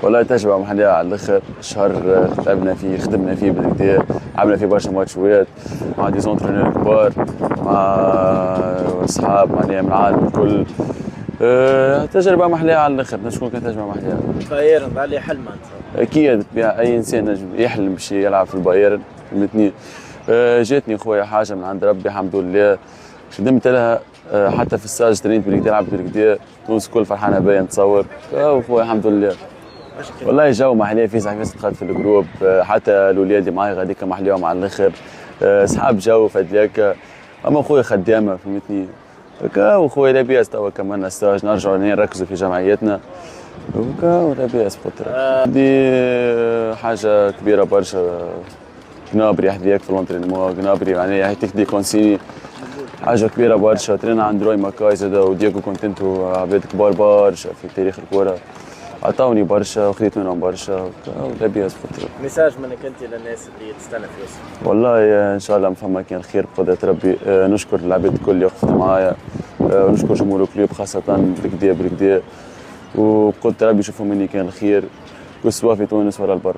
والله تجربة محلية على الآخر. شهر تعبنا فيه، خدمنا فيه بالكدا، عملنا فيه برشا ماتشات مع دي زونترينور كبار، مع أصحاب معناها من العالم الكل. تجربة محلية على الآخر، شكون كانت تجربة محلية؟ بايرن عليه حلم أنت؟ أكيد بالطبيعة أي إنسان نجم يحلم باش يلعب في البايرن فهمتني. جاتني خويا حاجة من عند ربي الحمد لله، خدمت لها. حتى في الساج ترينت بالكدا، لعبت بالكدا، تونس الكل فرحانة بيا نتصور. خويا الحمد لله. والله جو محليه في صحفيات دخلت في الجروب، حتى الاولاد اللي معايا غاديك محليهم على الاخر. اصحاب جو فديك، اما خويا خدامه فهمتني. هكا وخويا لاباس توا كملنا ستاج، نرجعوا نركزوا في جمعيتنا هكا ولاباس بخاطر دي حاجه كبيره برشا. جنابري يحذيك في لونترينمون، جنابري يعني يعطيك دي كونسيني، حاجه كبيره برشا. ترينا عند روي ماكاي زاد ودياغو كونتنتو، عباد كبار برشا في تاريخ الكره، عطاوني برشا وخذيت منهم برشا ولاباس بخاطر. ميساج منك انت للناس اللي تستنى في يوسف؟ والله ان شاء الله ما فما كان خير بقدرة ربي. نشكر العباد الكل اللي وقفت معايا، ونشكر جمهور الكلوب خاصة بالكدا بالكدا، وبقدرة ربي يشوفوا مني كان الخير سواء في تونس ولا لبرا.